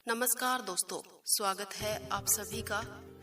नमस्कार दोस्तों, स्वागत है आप सभी का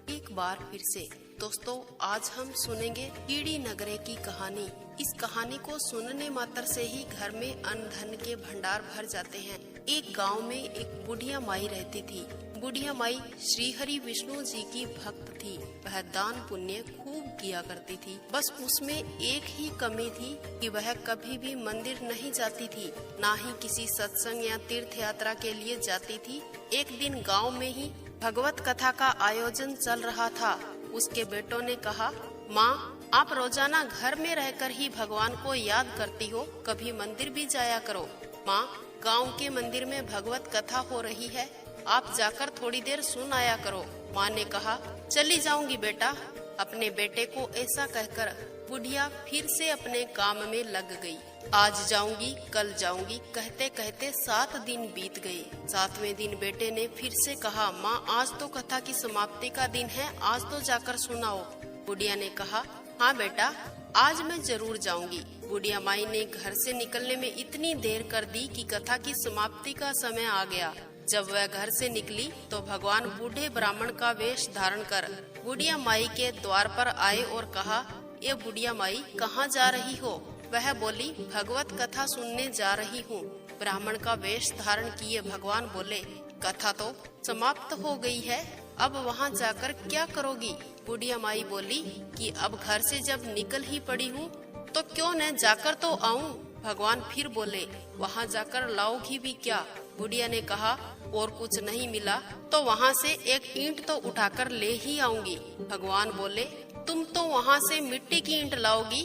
एक बार फिर से। दोस्तों, आज हम सुनेंगे कीड़ी नगरे की कहानी। इस कहानी को सुनने मात्र से ही घर में अन्न धन के भंडार भर जाते हैं। एक गांव में एक बुढ़िया माई रहती थी। बुढ़िया माई श्री हरि विष्णु जी की भक्त थी। वह दान पुण्य खूब किया करती थी। बस उसमें एक ही कमी थी कि वह कभी भी मंदिर नहीं जाती थी, ना ही किसी सत्संग या तीर्थ यात्रा के लिए जाती थी। एक दिन गांव में ही भगवत कथा का आयोजन चल रहा था। उसके बेटों ने कहा, माँ, आप रोजाना घर में रहकर ही भगवान को याद करती हो, कभी मंदिर भी जाया करो। माँ, गांव के मंदिर में भगवत कथा हो रही है, आप जाकर थोड़ी देर सुन आया करो। माँ ने कहा, चली जाऊंगी बेटा। अपने बेटे को ऐसा कहकर बुढ़िया फिर से अपने काम में लग गई। आज जाऊंगी, कल जाऊंगी कहते कहते 7 दिन बीत गए। 7वें दिन बेटे ने फिर से कहा, माँ, आज तो कथा की समाप्ति का दिन है, आज तो जाकर सुनाओ। बुढ़िया ने कहा, हाँ बेटा, आज मैं जरूर जाऊंगी। बुढ़िया माई ने घर से निकलने में इतनी देर कर दी कि कथा की समाप्ति का समय आ गया। जब वह घर से निकली तो भगवान बूढ़े ब्राह्मण का वेश धारण कर बुढ़िया माई के द्वार पर आए और कहा, ये बुढ़िया माई, कहाँ जा रही हो? वह बोली, भगवत कथा सुनने जा रही हूँ। ब्राह्मण का वेश धारण किए भगवान बोले, कथा तो समाप्त हो गई है, अब वहाँ जाकर क्या करोगी? बुढ़िया माई बोली कि अब घर से जब निकल ही पड़ी हूँ तो क्यों न जाकर तो आऊँ। भगवान फिर बोले, वहाँ जाकर लाओगी भी क्या? बुढ़िया ने कहा, और कुछ नहीं मिला तो वहाँ से एक ईंट तो उठाकर ले ही आऊंगी। भगवान बोले, तुम तो वहाँ से मिट्टी की ईंट लाओगी?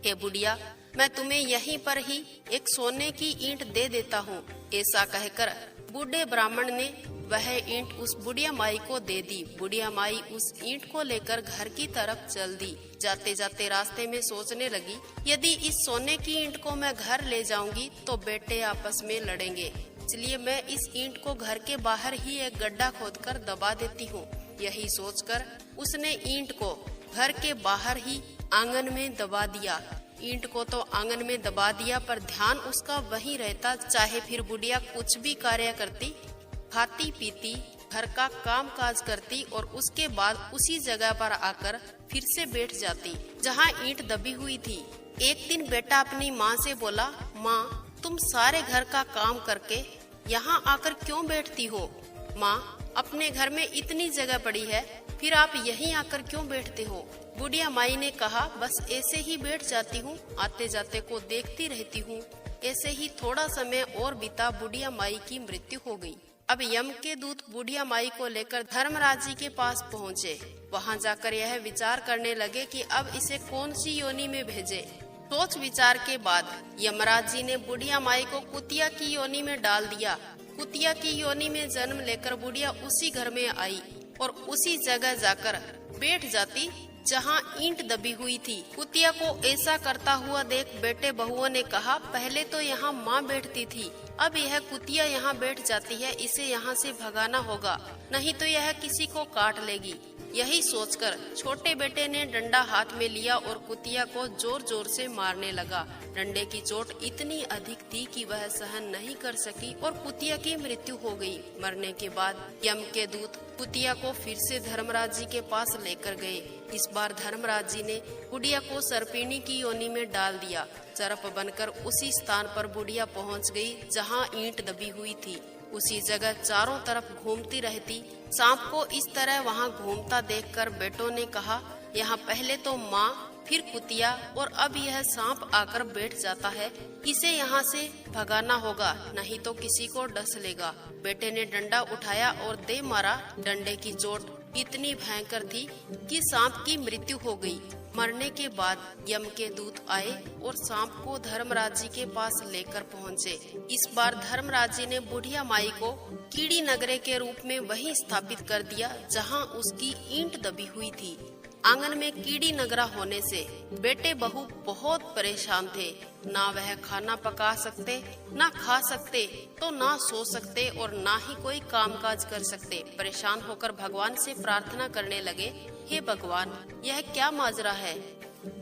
हे बुढ़िया, मैं तुम्हें यहीं पर ही एक सोने की ईंट दे देता हूँ। ऐसा कहकर बूढ़े ब्राह्मण ने वह ईंट उस बुढ़िया माई को दे दी। बुढ़िया माई उस ईंट को लेकर घर की तरफ चल दी। जाते जाते रास्ते में सोचने लगी, यदि इस सोने की ईंट को मैं घर ले जाऊंगी तो बेटे आपस में लड़ेंगे, इसलिए मैं इस ईंट को घर के बाहर ही एक गड्ढा खोदकर दबा देती हूँ। यही सोचकर उसने ईंट को घर के बाहर ही आंगन में दबा दिया। ईंट को तो आंगन में दबा दिया, पर ध्यान उसका वहीं रहता, चाहे फिर बुढ़िया कुछ भी कार्य करती, खाती पीती, घर का काम काज करती और उसके बाद उसी जगह पर आकर फिर से बैठ जाती जहाँ ईंट दबी हुई थी। एक दिन बेटा अपनी माँ से बोला, माँ, तुम सारे घर का काम करके यहाँ आकर क्यों बैठती हो? माँ, अपने घर में इतनी जगह पड़ी है, फिर आप यहीं आकर क्यों बैठते हो? बुढ़िया माई ने कहा, बस ऐसे ही बैठ जाती हूँ, आते जाते को देखती रहती हूँ। ऐसे ही थोड़ा समय और बीता, बुढ़िया माई की मृत्यु हो गई। अब यम के दूत बुढ़िया माई को लेकर धर्मराज जी के पास पहुँचे। वहाँ जाकर यह विचार करने लगे कि अब इसे कौन सी योनि में भेजे। सोच विचार के बाद यमराज जी ने बुढ़िया माई को कुतिया की योनि में डाल दिया। कुतिया की योनि में जन्म लेकर बुढ़िया उसी घर में आई और उसी जगह जाकर बैठ जाती जहाँ ईंट दबी हुई थी। कुतिया को ऐसा करता हुआ देख बेटे बहुओं ने कहा, पहले तो यहाँ माँ बैठती थी, अब यह कुतिया यहाँ बैठ जाती है, इसे यहाँ से भगाना होगा, नहीं तो यह किसी को काट लेगी। यही सोचकर छोटे बेटे ने डंडा हाथ में लिया और कुतिया को जोर जोर से मारने लगा। डंडे की चोट इतनी अधिक थी कि वह सहन नहीं कर सकी और कुतिया की मृत्यु हो गई। मरने के बाद यम के दूत कुतिया को फिर से धर्मराज जी के पास लेकर गए। इस बार धर्मराज जी ने बुढ़िया को सर्पिणी की योनि में डाल दिया। सर्प बनकर उसी स्थान पर बुढ़िया पहुंच गई जहां ईंट दबी हुई थी। उसी जगह चारों तरफ घूमती रहती। सांप को इस तरह वहां घूमता देखकर बेटों ने कहा, यहाँ पहले तो माँ, फिर कुतिया और अब यह सांप आकर बैठ जाता है, इसे यहाँ से भगाना होगा, नहीं तो किसी को डस लेगा। बेटे ने डंडा उठाया और दे मारा। डंडे की चोट इतनी भयंकर थी कि सांप की मृत्यु हो गई। मरने के बाद यम के दूत आए और सांप को धर्मराज जी के पास लेकर पहुँचे। इस बार धर्मराज जी ने बुढ़िया माई को कीड़ी नगरे के रूप में वहीं स्थापित कर दिया जहाँ उसकी ईंट दबी हुई थी। आंगन में कीड़ी नगरा होने से बेटे बहू बहुत परेशान थे। ना वह खाना पका सकते, ना खा सकते, तो ना सो सकते और ना ही कोई कामकाज कर सकते। परेशान होकर भगवान से प्रार्थना करने लगे, हे भगवान, यह क्या माजरा है?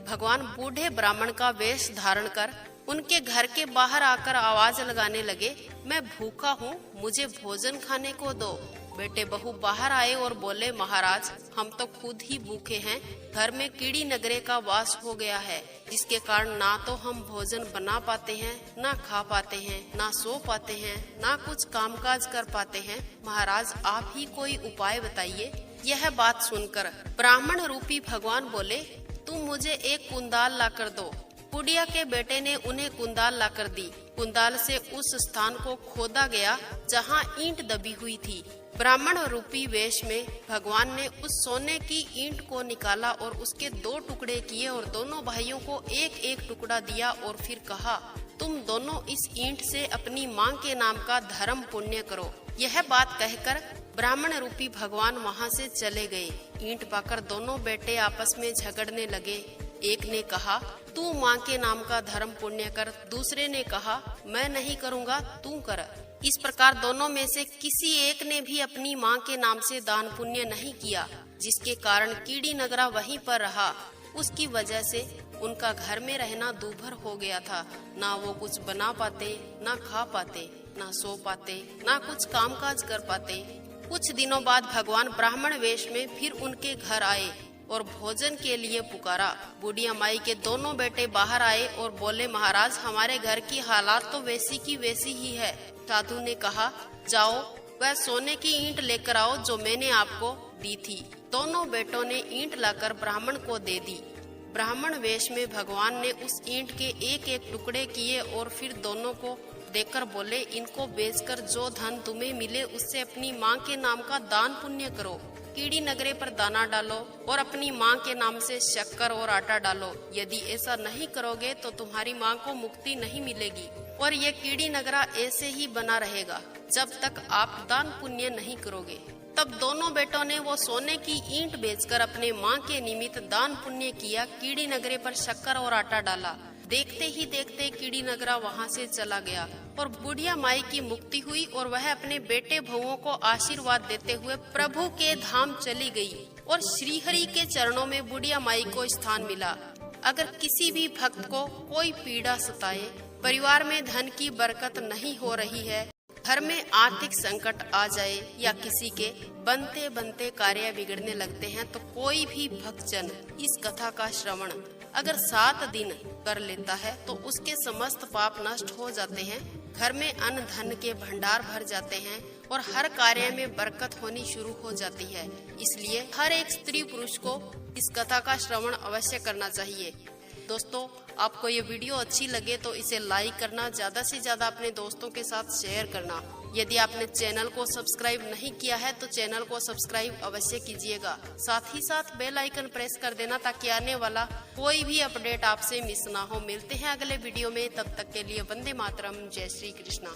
भगवान बूढ़े ब्राह्मण का वेश धारण कर उनके घर के बाहर आकर आवाज लगाने लगे, मैं भूखा हूँ, मुझे भोजन खाने को दो। बेटे बहू बाहर आए और बोले, महाराज हम तो खुद ही भूखे हैं, घर में कीड़ी नगरे का वास हो गया है, जिसके कारण ना तो हम भोजन बना पाते हैं, ना खा पाते हैं, ना सो पाते हैं, ना कुछ कामकाज कर पाते हैं। महाराज आप ही कोई उपाय बताइए। यह बात सुनकर ब्राह्मण रूपी भगवान बोले, तुम मुझे एक कुंदाल ला कर दो। बुढ़िया के बेटे ने उन्हें कुंदाल लाकर दी। कुंदाल से उस स्थान को खोदा गया जहाँ ईंट दबी हुई थी। ब्राह्मण रूपी वेश में भगवान ने उस सोने की ईंट को निकाला और उसके 2 टुकड़े किए और दोनों भाइयों को एक एक टुकड़ा दिया और फिर कहा, तुम दोनों इस ईंट से अपनी माँ के नाम का धर्म पुण्य करो। यह बात कहकर ब्राह्मण रूपी भगवान वहाँ से चले गए। ईंट पाकर दोनों बेटे आपस में झगड़ने लगे। एक ने कहा, तू माँ के नाम का धर्म पुण्य कर। दूसरे ने कहा, मैं नहीं करूँगा, तू कर। इस प्रकार दोनों में से किसी एक ने भी अपनी माँ के नाम से दान पुण्य नहीं किया, जिसके कारण कीड़ी नगरा वहीं पर रहा। उसकी वजह से उनका घर में रहना दूभर हो गया था। ना वो कुछ बना पाते, ना खा पाते, ना सो पाते, ना कुछ कामकाज कर पाते। कुछ दिनों बाद भगवान ब्राह्मण वेश में फिर उनके घर आए और भोजन के लिए पुकारा। बुढ़िया माई के दोनों बेटे बाहर आए और बोले, महाराज हमारे घर की हालात तो वैसी की वैसी ही है। साधु ने कहा, जाओ वह सोने की ईंट लेकर आओ जो मैंने आपको दी थी। दोनों बेटों ने ईंट लाकर ब्राह्मण को दे दी। ब्राह्मण वेश में भगवान ने उस ईंट के एक एक टुकड़े किए और फिर दोनों को देकर बोले, इनको बेचकर जो धन तुम्हें मिले उससे अपनी माँ के नाम का दान पुण्य करो। कीड़ी नगरे पर दाना डालो और अपनी माँ के नाम से शक्कर और आटा डालो। यदि ऐसा नहीं करोगे तो तुम्हारी माँ को मुक्ति नहीं मिलेगी और ये कीड़ी नगरा ऐसे ही बना रहेगा जब तक आप दान पुण्य नहीं करोगे। तब दोनों बेटों ने वो सोने की ईंट बेचकर अपने माँ के निमित्त दान पुण्य किया। कीड़ी नगरे पर शक्कर और आटा डाला। देखते ही देखते कीड़ी नगरा वहाँ से चला गया और बुढ़िया माई की मुक्ति हुई और वह अपने बेटे बहुओं को आशीर्वाद देते हुए प्रभु के धाम चली गई और श्रीहरि के चरणों में बुढ़िया माई को स्थान मिला। अगर किसी भी भक्त को कोई पीड़ा सताए, परिवार में धन की बरकत नहीं हो रही है, घर में आर्थिक संकट आ जाए या किसी के बनते बनते कार्य बिगड़ने लगते हैं, तो कोई भी भक्तजन इस कथा का श्रवण अगर 7 दिन कर लेता है तो उसके समस्त पाप नष्ट हो जाते हैं, घर में अन्न धन के भंडार भर जाते हैं और हर कार्य में बरकत होनी शुरू हो जाती है। इसलिए हर एक स्त्री पुरुष को इस कथा का श्रवण अवश्य करना चाहिए। दोस्तों, आपको ये वीडियो अच्छी लगे तो इसे लाइक करना, ज्यादा से ज्यादा अपने दोस्तों के साथ शेयर करना। यदि आपने चैनल को सब्सक्राइब नहीं किया है तो चैनल को सब्सक्राइब अवश्य कीजिएगा। साथ ही साथ बेल आइकन प्रेस कर देना ताकि आने वाला कोई भी अपडेट आपसे मिस ना हो। मिलते हैं अगले वीडियो में, तब तक के लिए वंदे मातरम, जय श्री कृष्णा।